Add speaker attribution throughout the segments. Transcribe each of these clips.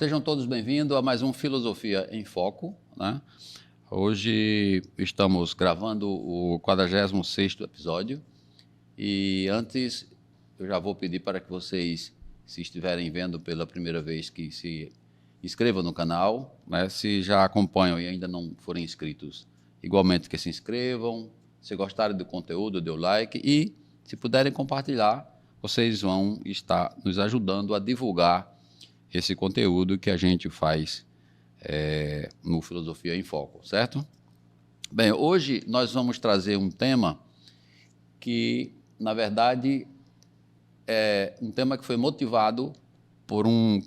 Speaker 1: Sejam todos bem-vindos a mais um Filosofia em Foco, né? Hoje estamos gravando o 46º episódio e antes eu já vou pedir para que vocês, se estiverem vendo pela primeira vez, que se inscrevam no canal, né? Se já acompanham e ainda não forem inscritos, igualmente que se inscrevam. Se gostarem do conteúdo, dê o like e, se puderem compartilhar, vocês vão estar nos ajudando a divulgar esse conteúdo que a gente faz no Filosofia em Foco, certo? Bem, hoje nós vamos trazer um tema que, na verdade, é um tema que foi motivado por um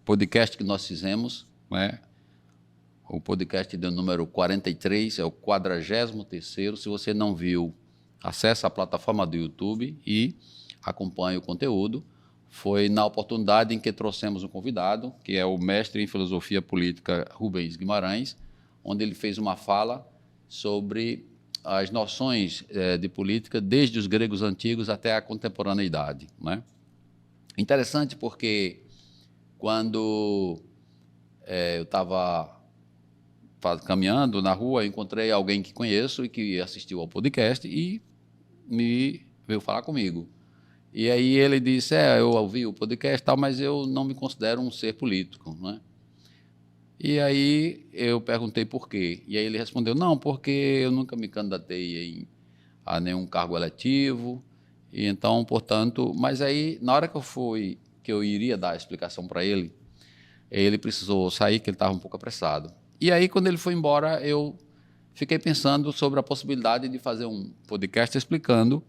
Speaker 1: podcast que nós fizemos, né? O podcast do número 43, é o 43º. Se você não viu, acesse a plataforma do YouTube e acompanhe o conteúdo. Foi na oportunidade em que trouxemos um convidado, que é o mestre em filosofia política Rubens Guimarães, onde ele fez uma fala sobre as noções de política desde os gregos antigos até a contemporaneidade, né? Interessante porque quando eu estava caminhando na rua, encontrei alguém que conheço e que assistiu ao podcast e me veio falar comigo. E aí ele disse, eu ouvi o podcast, tal, mas eu não me considero um ser político, né? E aí eu perguntei por quê. E aí ele respondeu, não, porque eu nunca me candidatei a nenhum cargo eletivo, e então, portanto... Mas aí, na hora que eu iria dar a explicação para ele, ele precisou sair, que ele estava um pouco apressado. E aí, quando ele foi embora, eu fiquei pensando sobre a possibilidade de fazer um podcast explicando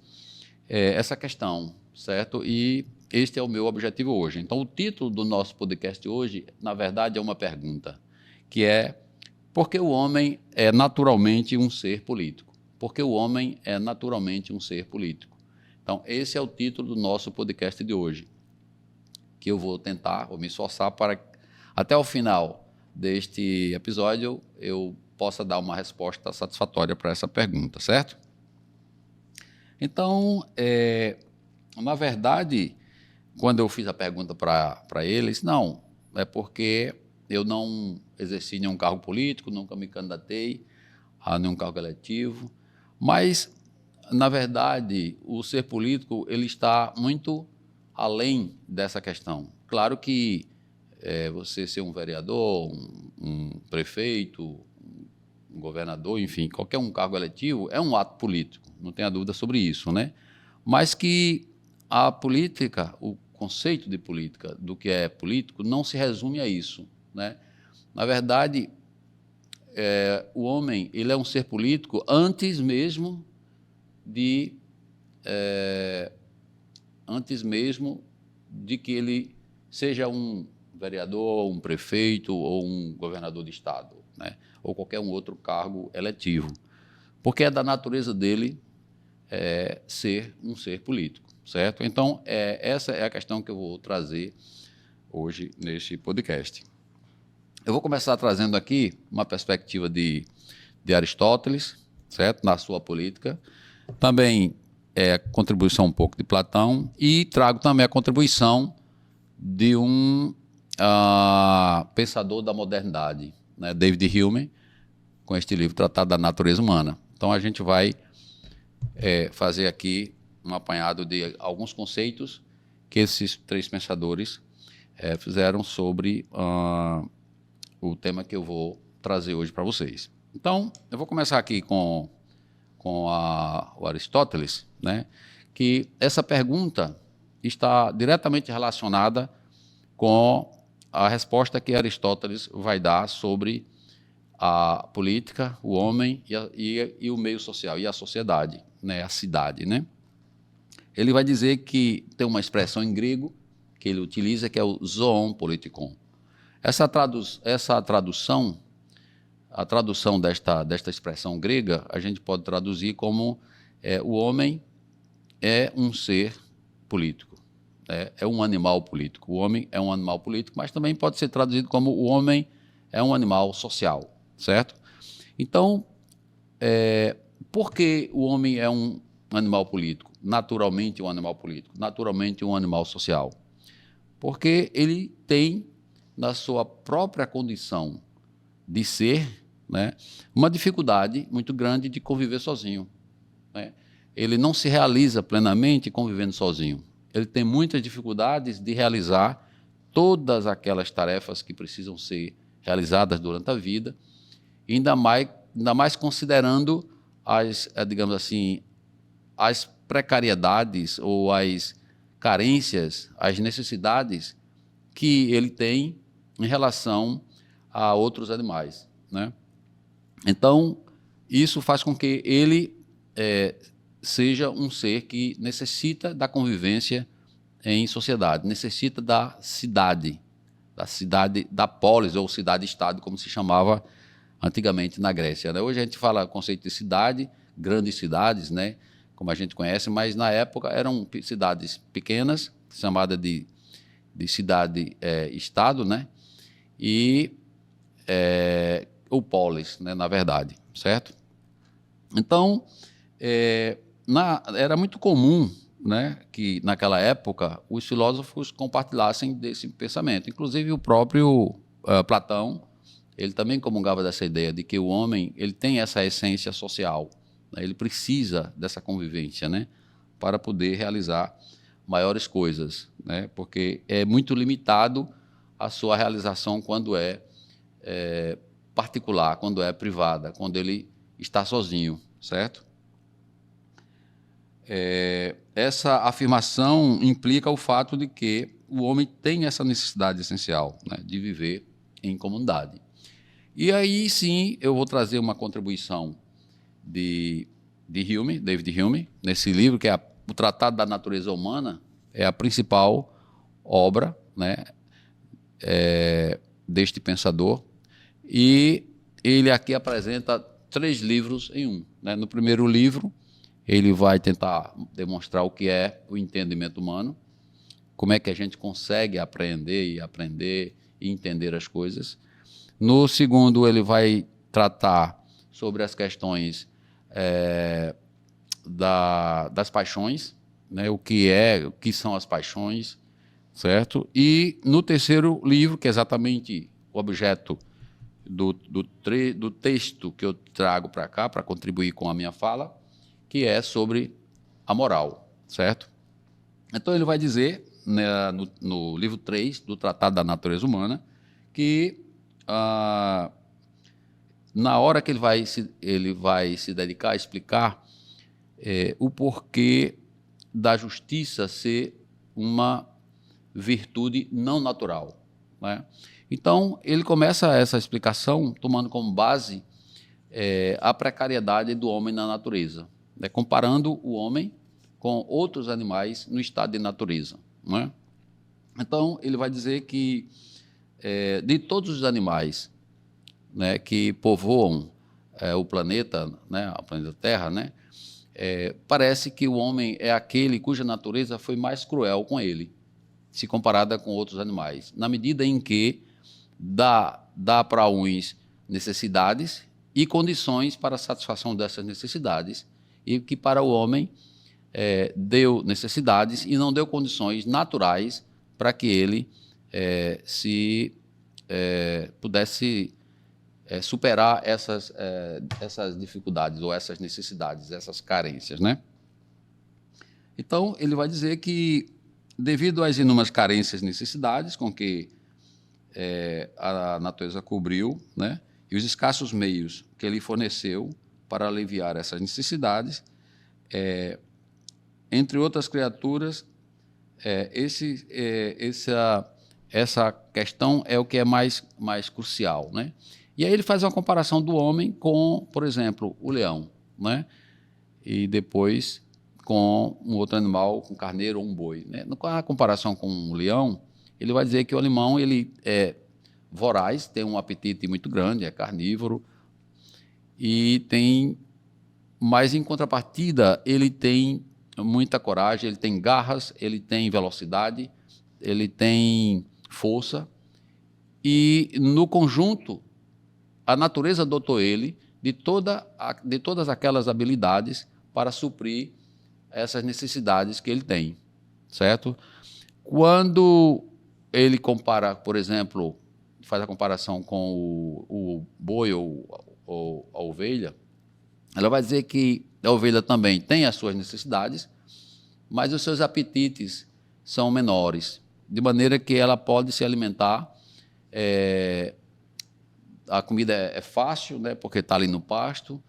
Speaker 1: essa questão, certo? E este é o meu objetivo hoje. Então, o título do nosso podcast hoje, na verdade, é uma pergunta, que é: por que o homem é naturalmente um ser político? Por que o homem é naturalmente um ser político? Então, esse é o título do nosso podcast de hoje, que eu vou me esforçar para, até o final deste episódio, eu possa dar uma resposta satisfatória para essa pergunta, certo? Então, na verdade, quando eu fiz a pergunta para ele, disse, não, é porque eu não exerci nenhum cargo político, nunca me candidatei a nenhum cargo eletivo, mas, na verdade, o ser político ele está muito além dessa questão. Claro que você ser um vereador, um prefeito, um governador, enfim, qualquer um cargo eletivo é um ato político, não tenha dúvida sobre isso, né? Mas que a política, o conceito de política, do que é político, não se resume a isso, né? Na verdade, o homem ele é um ser político antes mesmo de que ele seja um vereador, um prefeito ou um governador de estado, né? Ou qualquer um outro cargo eletivo, porque é da natureza dele ser um ser político, certo? Então, essa é a questão que eu vou trazer hoje neste podcast. Eu vou começar trazendo aqui uma perspectiva de Aristóteles, certo? Na sua política. Também contribuição um pouco de Platão e trago também a contribuição de um pensador da modernidade, né? David Hume, com este livro Tratado da Natureza Humana. Então, a gente vai fazer aqui um apanhado de alguns conceitos que esses três pensadores fizeram sobre o tema que eu vou trazer hoje para vocês. Então, eu vou começar aqui com o Aristóteles, né? Que essa pergunta está diretamente relacionada com a resposta que Aristóteles vai dar sobre a política, o homem e o meio social, e a sociedade, né? A cidade, né? Ele vai dizer que tem uma expressão em grego que ele utiliza, que é o zoon politikon. A tradução desta expressão grega, a gente pode traduzir como o homem é um ser político, é um animal político. O homem é um animal político, mas também pode ser traduzido como o homem é um animal social, certo? Então, por que o homem é um animal político? Naturalmente um animal político, naturalmente um animal social. Porque ele tem na sua própria condição de ser, né, uma dificuldade muito grande de conviver sozinho, né? Ele não se realiza plenamente convivendo sozinho. Ele tem muitas dificuldades de realizar todas aquelas tarefas que precisam ser realizadas durante a vida, ainda mais considerando digamos assim, as precariedades ou as carências, as necessidades que ele tem em relação a outros animais, né? Então, isso faz com que ele seja um ser que necessita da convivência em sociedade, necessita da cidade, da polis, ou cidade-estado, como se chamava antigamente na Grécia, né? Hoje a gente fala conceito de cidade, grandes cidades, né, como a gente conhece, mas na época eram cidades pequenas, chamada de cidade-estado, né, e ou polis, né, na verdade, certo? Então, era muito comum, né, que naquela época os filósofos compartilhassem desse pensamento. Inclusive o próprio Platão, ele também comungava dessa ideia de que o homem ele tem essa essência social, né? Ele precisa dessa convivência, né, para poder realizar maiores coisas, né, porque é muito limitado a sua realização quando é particular, quando é privada, quando ele está sozinho, certo? Essa afirmação implica o fato de que o homem tem essa necessidade essencial, né, de viver em comunidade. E aí sim eu vou trazer uma contribuição de David Hume, nesse livro que é o Tratado da Natureza Humana, é a principal obra, né, deste pensador, e ele aqui apresenta 3 livros em um, né? No primeiro livro ele vai tentar demonstrar o que é o entendimento humano, como é que a gente consegue aprender e entender as coisas. No segundo, ele vai tratar sobre as questões das paixões, né? O que são as paixões, certo? E no terceiro livro, que é exatamente o objeto do texto que eu trago para cá, para contribuir com a minha fala, que é sobre a moral, certo? Então ele vai dizer, né, no livro 3 do Tratado da Natureza Humana, que na hora que ele vai se dedicar a explicar o porquê da justiça ser uma virtude não natural, né? Então, ele começa essa explicação tomando como base a precariedade do homem na natureza, né, comparando o homem com outros animais no estado de natureza, né? Então, ele vai dizer que de todos os animais, né, que povoam o planeta, né, o planeta Terra, né, parece que o homem é aquele cuja natureza foi mais cruel com ele, se comparada com outros animais, na medida em que dá para uns necessidades e condições para a satisfação dessas necessidades, e que para o homem deu necessidades e não deu condições naturais para que ele pudesse superar essas dificuldades ou essas necessidades, essas carências, né? Então, ele vai dizer que, devido às inúmeras carências e necessidades com que a natureza cobriu, né, e os escassos meios que ele forneceu para aliviar essas necessidades, entre outras criaturas, essa questão é o que é mais crucial, né? E aí ele faz uma comparação do homem com, por exemplo, o leão, né? E depois com um outro animal, um carneiro ou um boi, né? Na comparação com o leão, ele vai dizer que o animal ele é voraz, tem um apetite muito grande, é carnívoro, mas em contrapartida ele tem muita coragem, ele tem garras, ele tem velocidade, ele tem força, e no conjunto a natureza dotou ele de todas aquelas habilidades para suprir essas necessidades que ele tem, certo? Quando ele compara, por exemplo, faz a comparação com o boi ou a ovelha, ela vai dizer que a ovelha também tem as suas necessidades, mas os seus apetites são menores, de maneira que ela pode se alimentar. A comida é fácil, né, porque está ali no pasto,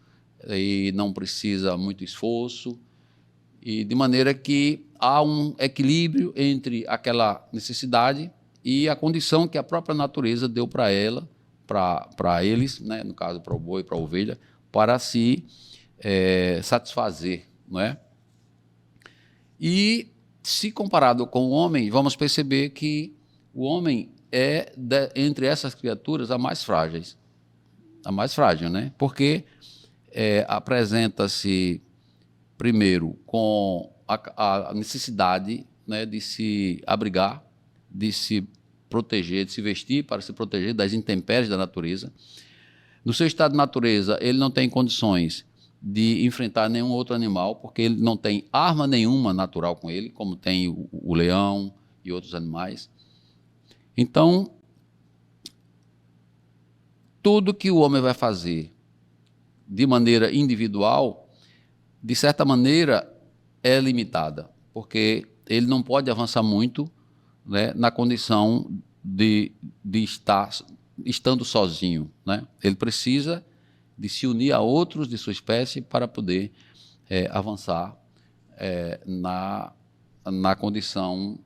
Speaker 1: e não precisa muito esforço, e de maneira que há um equilíbrio entre aquela necessidade e a condição que a própria natureza deu para ela, para eles, né, no caso para o boi, para a ovelha, para se satisfazer, não é? E se comparado com o homem, vamos perceber que o homem é, entre essas criaturas, a mais frágil, né? Porque apresenta-se primeiro com a necessidade, né, de se abrigar, de se proteger, de se vestir para se proteger das intempéries da natureza. No seu estado de natureza, ele não tem condições de enfrentar nenhum outro animal, porque ele não tem arma nenhuma natural com ele, como tem o leão e outros animais. Então, tudo que o homem vai fazer de maneira individual, de certa maneira, é limitada, porque ele não pode avançar muito, né, na condição de estar estando sozinho, né? Ele precisa de se unir a outros de sua espécie para poder avançar na condição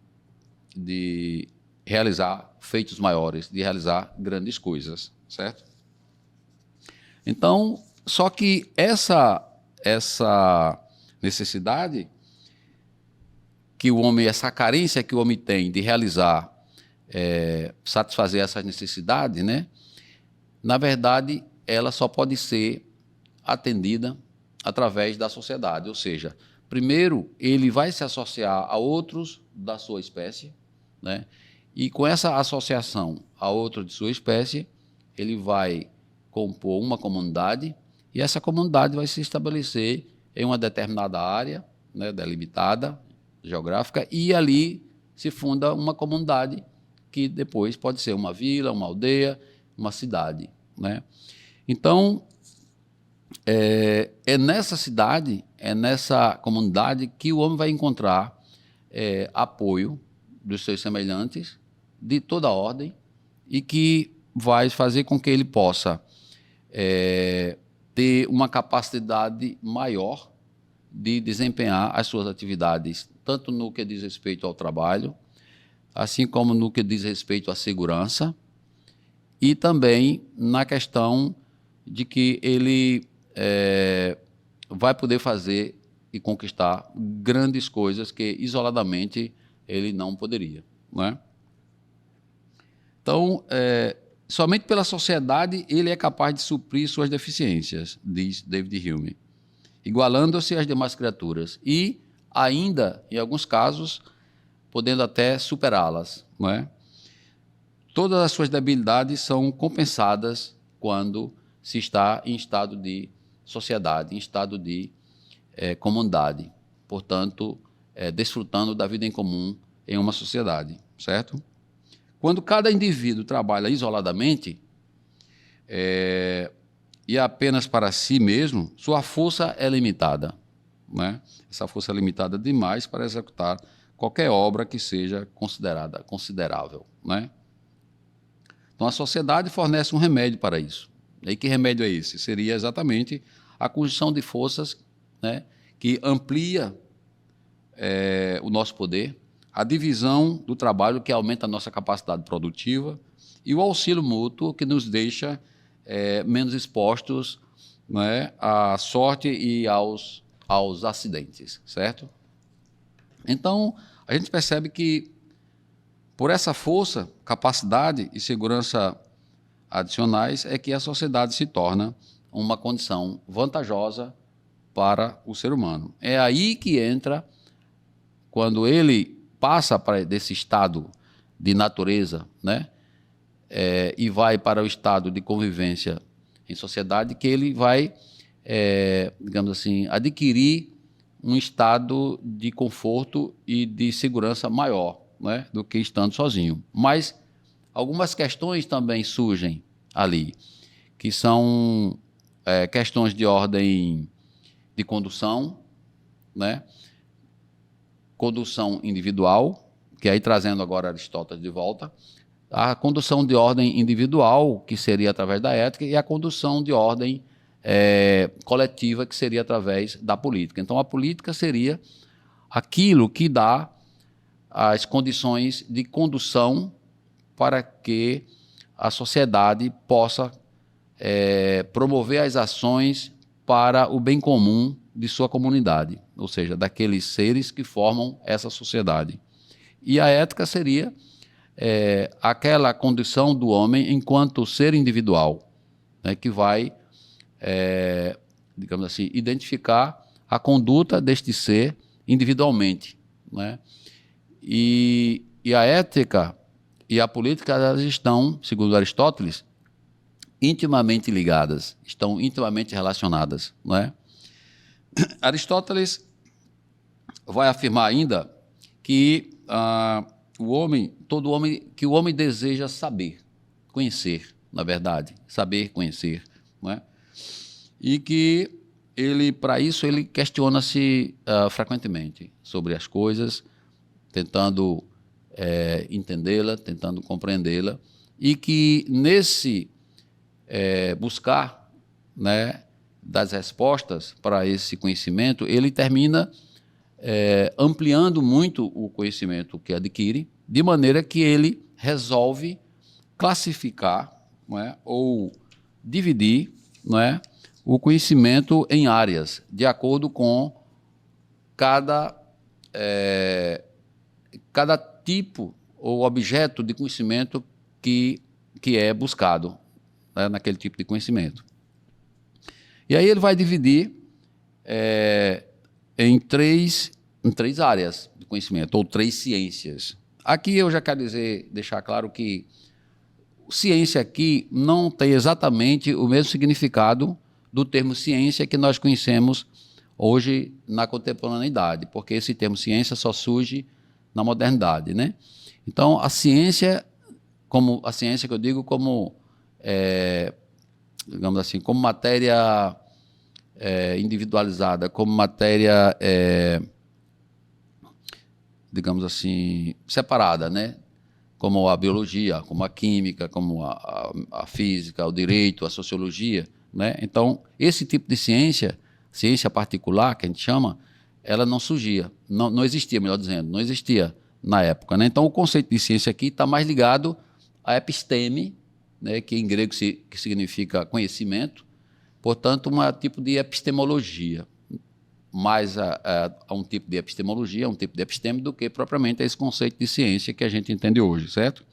Speaker 1: de realizar feitos maiores, de realizar grandes coisas, certo? Então, só que essa necessidade que o homem, essa carência que o homem tem de realizar, satisfazer essas necessidades, né? Na verdade, ela só pode ser atendida através da sociedade, ou seja, primeiro ele vai se associar a outros da sua espécie, né? E com essa associação a outros de sua espécie, ele vai compor uma comunidade, e essa comunidade vai se estabelecer em uma determinada área, né, delimitada, geográfica, e ali se funda uma comunidade que depois pode ser uma vila, uma aldeia, uma cidade, né? Então, é nessa cidade, é nessa comunidade que o homem vai encontrar apoio dos seus semelhantes, de toda ordem, e que vai fazer com que ele possa ter uma capacidade maior de desempenhar as suas atividades, tanto no que diz respeito ao trabalho, assim como no que diz respeito à segurança, e também na questão de que ele vai poder fazer e conquistar grandes coisas que isoladamente ele não poderia, não é? Então, somente pela sociedade ele é capaz de suprir suas deficiências, diz David Hume, igualando-se às demais criaturas e ainda, em alguns casos, podendo até superá-las, não é? Todas as suas debilidades são compensadas quando se está em estado de sociedade, em estado de comunidade, portanto, desfrutando da vida em comum em uma sociedade, certo? Quando cada indivíduo trabalha isoladamente e apenas para si mesmo, sua força é limitada, né? Essa força é limitada demais para executar qualquer obra que seja considerada considerável, né? Então, a sociedade fornece um remédio para isso. E que remédio é esse? Seria exatamente a conjunção de forças, né, que amplia o nosso poder, a divisão do trabalho que aumenta a nossa capacidade produtiva e o auxílio mútuo que nos deixa menos expostos, né, à sorte e aos acidentes, certo? Então, a gente percebe que por essa força, capacidade e segurança adicionais é que a sociedade se torna uma condição vantajosa para o ser humano. É aí que entra, quando ele passa desse estado de natureza, né, e vai para o estado de convivência em sociedade, que ele vai, digamos assim, adquirir um estado de conforto e de segurança maior, né, do que estando sozinho. Mas algumas questões também surgem ali, que são questões de ordem de condução, né? Condução individual, que aí trazendo agora Aristóteles de volta, a condução de ordem individual, que seria através da ética, e a condução de ordem coletiva, que seria através da política. Então, a política seria aquilo que dá as condições de condução para que a sociedade possa promover as ações para o bem comum de sua comunidade, ou seja, daqueles seres que formam essa sociedade. E a ética seria aquela condição do homem enquanto ser individual, né, que vai, digamos assim, identificar a conduta deste ser individualmente, né? E a ética e a política, elas estão, segundo Aristóteles, intimamente ligadas, estão intimamente relacionadas, não é? Aristóteles vai afirmar ainda que que o homem deseja saber, conhecer, na verdade, saber conhecer, não é? E que para isso ele questiona-se frequentemente sobre as coisas, tentando entendê-la, tentando compreendê-la, e que nesse buscar, né, das respostas para esse conhecimento, ele termina ampliando muito o conhecimento que adquire, de maneira que ele resolve classificar, não é, ou dividir, não é, o conhecimento em áreas, de acordo com cada tipo ou objeto de conhecimento que é buscado, né, naquele tipo de conhecimento. E aí ele vai dividir em três áreas de conhecimento, ou três ciências. Aqui eu já quero deixar claro que ciência aqui não tem exatamente o mesmo significado do termo ciência que nós conhecemos hoje na contemporaneidade, porque esse termo ciência só surge na modernidade, né? Então, a ciência que eu digo como, digamos assim, como matéria individualizada, como matéria, digamos assim, separada, né? Como a biologia, como a química, como a física, o direito, a sociologia, né? Então, esse tipo de ciência particular, que a gente chama, ela não surgia, não existia, melhor dizendo, não existia na época, né? Então, o conceito de ciência aqui está mais ligado à episteme, né, que em grego que significa conhecimento, portanto, um tipo de epistemologia, mais a um tipo de epistemologia, um tipo de episteme, do que propriamente esse conceito de ciência que a gente entende hoje, certo?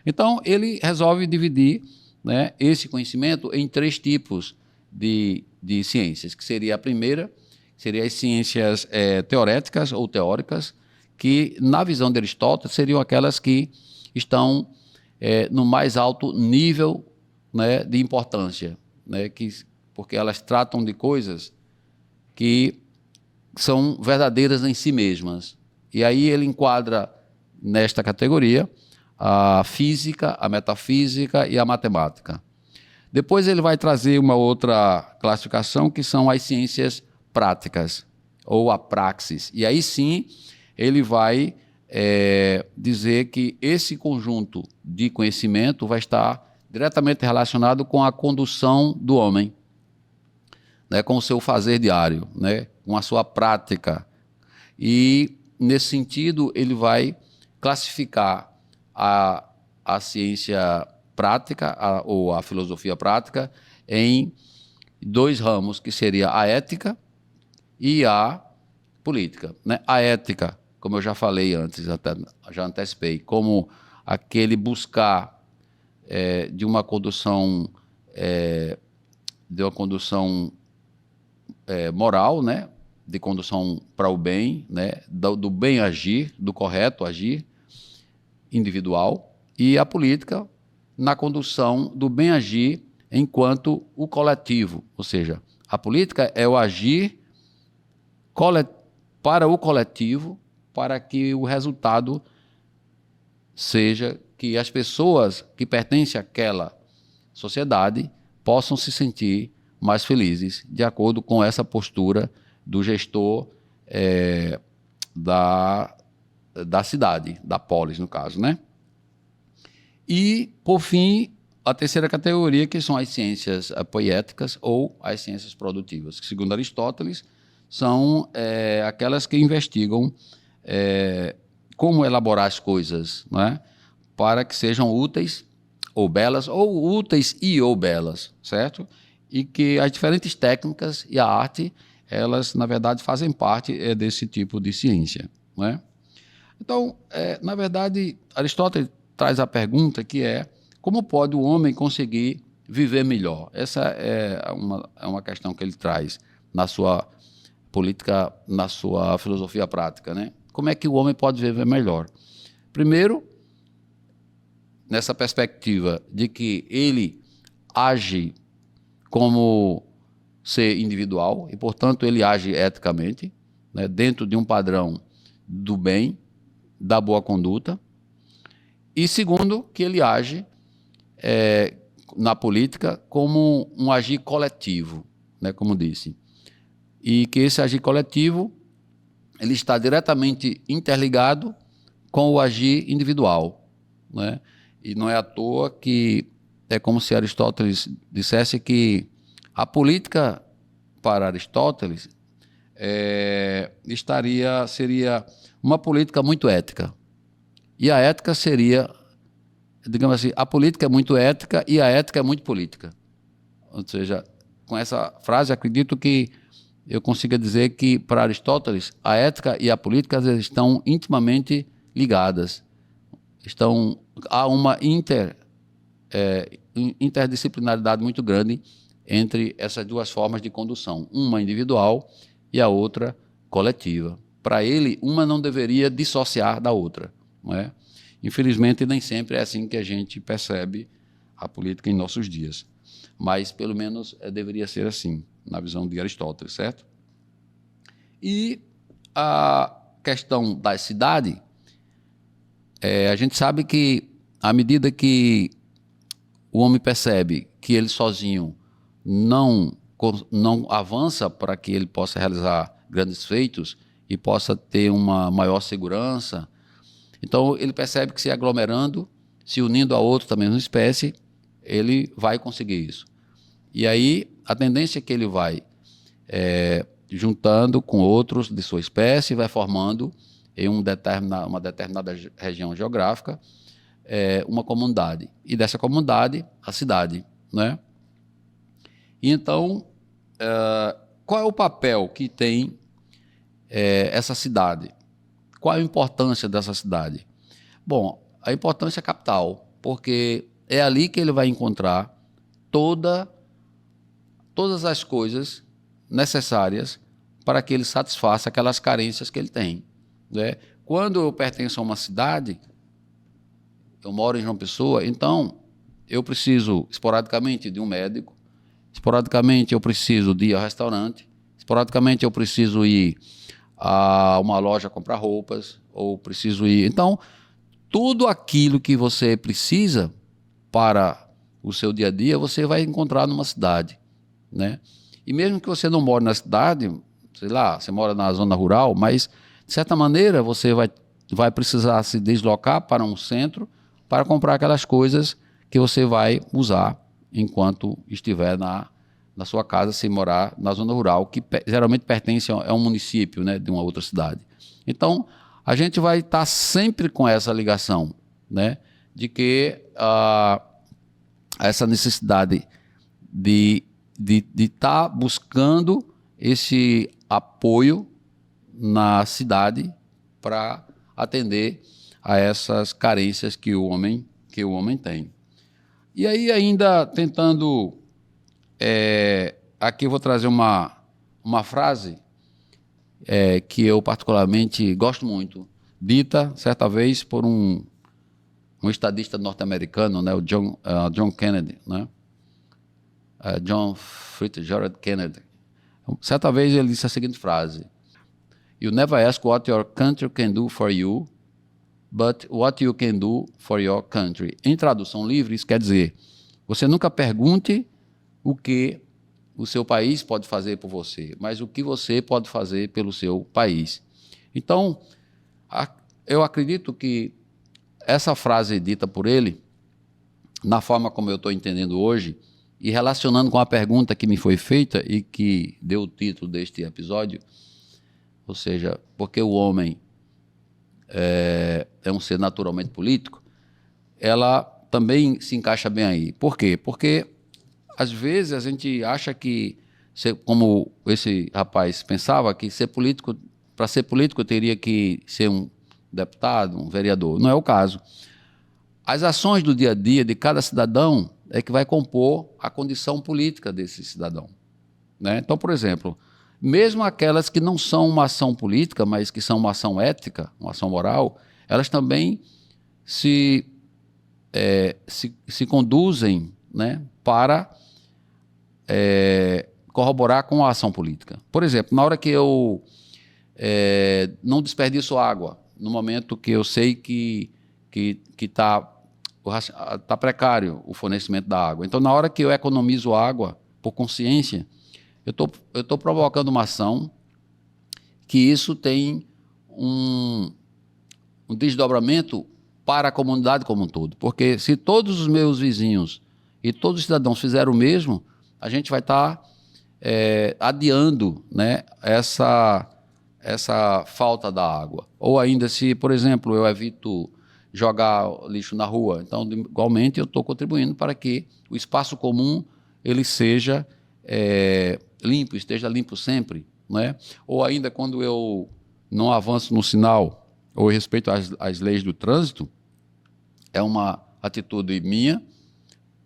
Speaker 1: Então, ele resolve dividir, né, esse conhecimento em três tipos de ciências, que seria a primeira, seria as ciências teoréticas ou teóricas, que, na visão de Aristóteles, seriam aquelas que estão no mais alto nível, né, de importância, né, porque elas tratam de coisas que são verdadeiras em si mesmas. E aí ele enquadra nesta categoria a física, a metafísica e a matemática. Depois ele vai trazer uma outra classificação, que são as ciências práticas, ou a praxis. E aí sim ele vai dizer que esse conjunto de conhecimento vai estar diretamente relacionado com a condução do homem, né, com o seu fazer diário, né, com a sua prática. E, nesse sentido, ele vai classificar a ciência prática, ou a filosofia prática, em dois ramos, que seria a ética e a política, né? A ética, como eu já falei antes, já antecipei, como aquele buscar de uma condução moral, né? De condução para o bem, né? Do bem agir, do correto agir individual, e a política na condução do bem agir enquanto o coletivo, ou seja, a política é o agir para o coletivo, para que o resultado seja que as pessoas que pertencem àquela sociedade possam se sentir mais felizes, de acordo com essa postura do gestor da cidade, da polis, no caso, né? E, por fim, a terceira categoria, que são as ciências poéticas ou as ciências produtivas, que, segundo Aristóteles, são aquelas que investigam como elaborar as coisas, né, para que sejam úteis ou belas, ou úteis e ou belas, certo? E que as diferentes técnicas e a arte, elas, na verdade, fazem parte desse tipo de ciência, né? Então, na verdade, Aristóteles traz a pergunta que é: como pode o homem conseguir viver melhor? Essa é uma questão que ele traz na sua política, na sua filosofia prática, né? Como é que o homem pode viver melhor? Primeiro, nessa perspectiva de que ele age como ser individual e, portanto, ele age eticamente, né, dentro de um padrão do bem, da boa conduta. E segundo, que ele age na política como um agir coletivo, né, como disse. E que esse agir coletivo ele está diretamente interligado com o agir individual, né? E não é à toa que é como se Aristóteles dissesse que a política para Aristóteles seria uma política muito ética. E a ética seria, digamos assim, a política é muito ética e a ética é muito política. Ou seja, com essa frase, acredito que eu consiga dizer que, para Aristóteles, a ética e a política estão intimamente ligadas. Há uma interdisciplinaridade muito grande entre essas duas formas de condução, uma individual e a outra coletiva. Para ele, uma não deveria dissociar da outra, não é? Infelizmente, nem sempre é assim que a gente percebe a política em nossos dias, mas pelo menos deveria ser assim, na visão de Aristóteles, certo? E a questão da cidade, a gente sabe que, à medida que o homem percebe que ele sozinho não avança para que ele possa realizar grandes feitos e possa ter uma maior segurança, então ele percebe que se aglomerando, se unindo a outros da mesma espécie, ele vai conseguir isso. E aí a tendência é que ele vai juntando com outros de sua espécie, vai formando em uma determinada região geográfica uma comunidade. E dessa comunidade, a cidade, né? E então, qual é o papel que tem essa cidade? Qual a importância dessa cidade? Bom, a importância é capital, porque é ali que ele vai encontrar todas as coisas necessárias para que ele satisfaça aquelas carências que ele tem, né? Quando eu pertenço a uma cidade, eu moro em João Pessoa, então eu preciso esporadicamente de um médico, esporadicamente eu preciso de ir ao restaurante, esporadicamente eu preciso ir a uma loja comprar roupas, ou preciso ir... Então, tudo aquilo que você precisa para o seu dia a dia, você vai encontrar numa cidade, né? E mesmo que você não mora na cidade, sei lá, você mora na zona rural, mas, de certa maneira, você vai precisar se deslocar para um centro para comprar aquelas coisas que você vai usar enquanto estiver na sua casa, se morar na zona rural, que geralmente pertence a um município, né, de uma outra cidade. Então, a gente vai estar sempre com essa ligação, né, de que essa necessidade de estar buscando esse apoio na cidade para atender a essas carências que o homem tem. E aí, ainda tentando... aqui eu vou trazer uma frase que eu particularmente gosto muito, dita certa vez por um estadista norte-americano, né, o John Kennedy, né? John Fitzgerald Kennedy. Certa vez ele disse a seguinte frase: "You never ask what your country can do for you, but what you can do for your country. Em tradução livre, isso quer dizer, você nunca pergunte o que o seu país pode fazer por você, mas o que você pode fazer pelo seu país. Então, eu acredito que essa frase dita por ele, na forma como eu estou entendendo hoje, e relacionando com a pergunta que me foi feita e que deu o título deste episódio, ou seja, porque o homem é um ser naturalmente político, ela também se encaixa bem aí. Por quê? Porque, às vezes, a gente acha que, como esse rapaz pensava, que para ser político teria que ser um deputado, um vereador. Não é o caso. As ações do dia a dia de cada cidadão é que vai compor a condição política desse cidadão, né? Então, por exemplo, mesmo aquelas que não são uma ação política, mas que são uma ação ética, uma ação moral, elas também se conduzem, né, para corroborar com a ação política. Por exemplo, na hora que eu não desperdiço água, no momento que eu sei que está precário o fornecimento da água. Então, na hora que eu economizo água por consciência, eu estou provocando uma ação que isso tem um desdobramento para a comunidade como um todo. Porque se todos os meus vizinhos e todos os cidadãos fizerem o mesmo, a gente vai estar adiando, né, essa falta da água. Ou ainda se, por exemplo, eu evito jogar lixo na rua. Então, igualmente, eu estou contribuindo para que o espaço comum ele seja limpo, esteja limpo sempre, né? Ou ainda quando eu não avanço no sinal ou respeito às leis do trânsito, é uma atitude minha,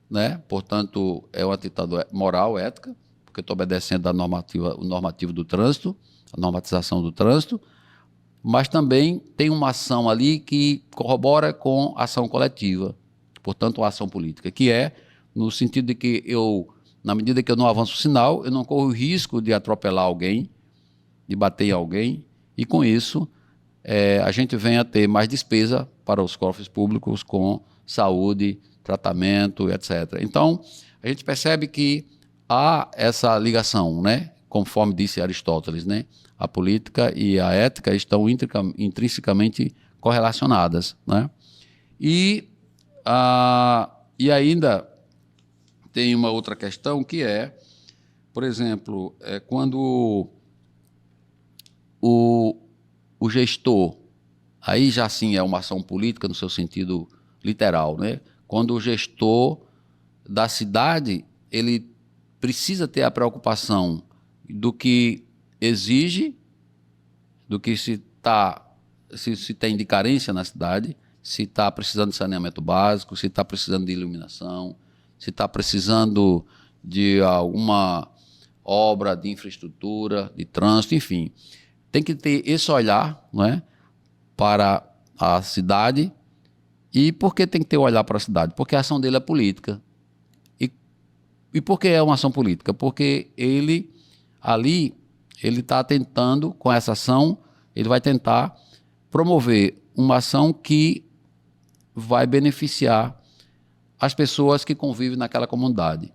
Speaker 1: né? Portanto, é uma atitude moral, ética, porque eu estou obedecendo o normativo do trânsito, a normatização do trânsito, mas também tem uma ação ali que corrobora com a ação coletiva, portanto, a ação política, que é no sentido de que na medida que eu não avanço o sinal, eu não corro o risco de atropelar alguém, de bater em alguém, e com isso a gente vem a ter mais despesa para os cofres públicos com saúde, tratamento, etc. Então, a gente percebe que há essa ligação, né? Conforme disse Aristóteles, né? A política e a ética estão intrinsecamente correlacionadas, né? E ainda tem uma outra questão que por exemplo, quando o gestor, aí já sim é uma ação política no seu sentido literal, né? Quando o gestor da cidade, ele precisa ter a preocupação do que exige, do que se tem de carência na cidade, se está precisando de saneamento básico, se está precisando de iluminação, se está precisando de alguma obra de infraestrutura, de trânsito, enfim. Tem que ter esse olhar, não é, para a cidade. E por que tem que ter o olhar para a cidade? Porque a ação dele é política. E por que é uma ação política? Porque ele está tentando, com essa ação, ele vai tentar promover uma ação que vai beneficiar as pessoas que convivem naquela comunidade.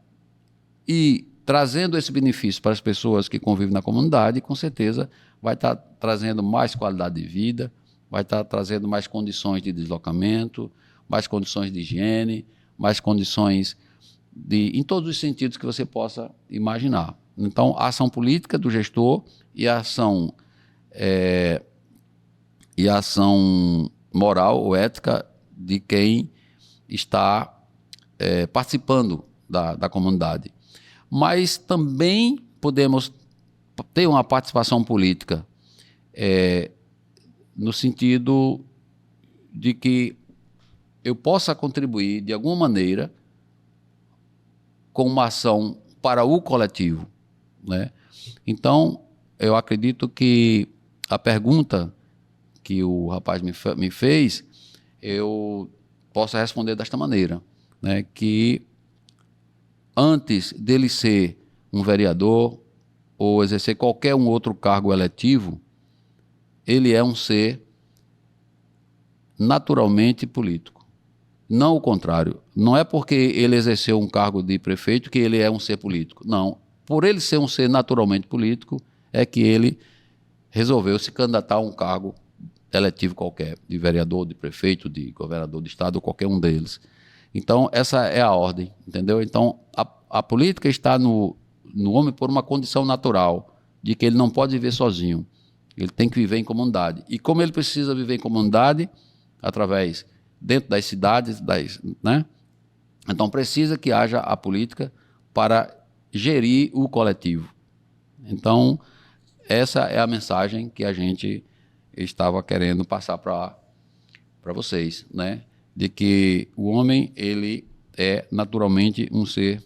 Speaker 1: E trazendo esse benefício para as pessoas que convivem na comunidade, com certeza vai estar trazendo mais qualidade de vida, vai estar trazendo mais condições de deslocamento, mais condições de higiene, mais condições em todos os sentidos que você possa imaginar. Então, a ação política do gestor e a ação moral ou ética de quem está participando da comunidade. Mas também podemos ter uma participação política no sentido de que eu possa contribuir de alguma maneira com uma ação para o coletivo, né? Então, eu acredito que a pergunta que o rapaz me fez, eu posso responder desta maneira, né? Que antes dele ser um vereador ou exercer qualquer outro cargo eletivo, ele é um ser naturalmente político. Não o contrário. Não é porque ele exerceu um cargo de prefeito que ele é um ser político. Não. Por ele ser um ser naturalmente político, é que ele resolveu se candidatar a um cargo eletivo qualquer, de vereador, de prefeito, de governador de estado, ou qualquer um deles. Então, essa é a ordem, entendeu? Então, a política está no homem por uma condição natural, de que ele não pode viver sozinho. Ele tem que viver em comunidade. E como ele precisa viver em comunidade, dentro das cidades, né? Então, precisa que haja a política para gerir o coletivo. Então, essa é a mensagem que a gente estava querendo passar para vocês, né? De que o homem, ele é naturalmente um ser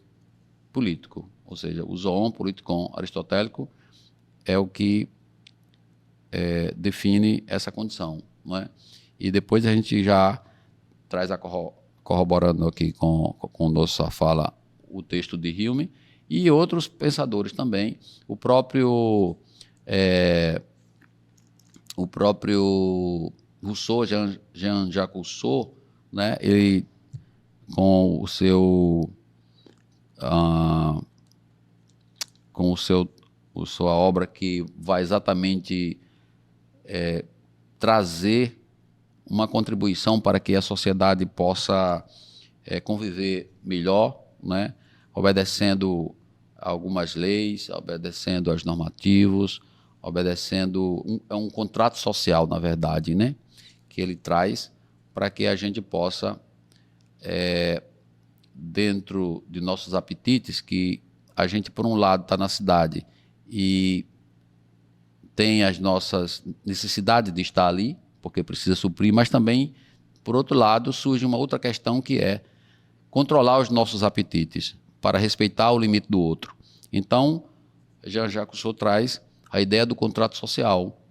Speaker 1: político, ou seja, o zoon politikon aristotélico é o que define essa condição, não é? E depois a gente já traz corroborando aqui com nossa fala o texto de Hume e outros pensadores também, o próprio Rousseau, Jean-Jacques Rousseau, né? Ele com sua obra que vai exatamente trazer uma contribuição para que a sociedade possa conviver melhor, né? Obedecendo algumas leis, obedecendo aos normativos, obedecendo um contrato social, na verdade, né? Que ele traz para que a gente possa, dentro de nossos apetites, que a gente, por um lado, está na cidade e tem as nossas necessidades de estar ali, porque precisa suprir, mas também, por outro lado, surge uma outra questão que é controlar os nossos apetites para respeitar o limite do outro. Então, Jean-Jacques Rousseau traz a ideia do contrato social,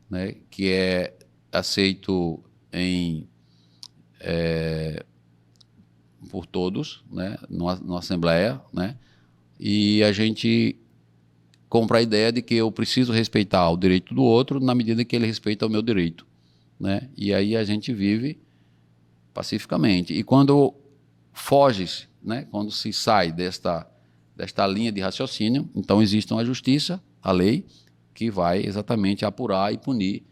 Speaker 1: né, que é aceito por todos, né, numa assembleia, né, e a gente compra a ideia de que eu preciso respeitar o direito do outro na medida que ele respeita o meu direito, né, e aí a gente vive pacificamente. E quando foge, né, quando se sai desta linha de raciocínio, então existe uma justiça, a lei, que vai exatamente apurar e punir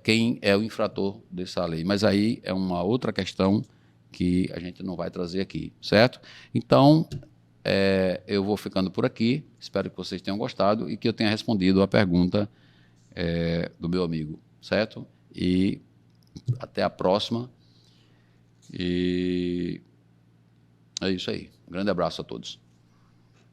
Speaker 1: quem é o infrator dessa lei. Mas aí é uma outra questão que a gente não vai trazer aqui, certo? Então, eu vou ficando por aqui, espero que vocês tenham gostado e que eu tenha respondido a pergunta do meu amigo, certo? E até a próxima. E é isso aí. Um grande abraço a todos.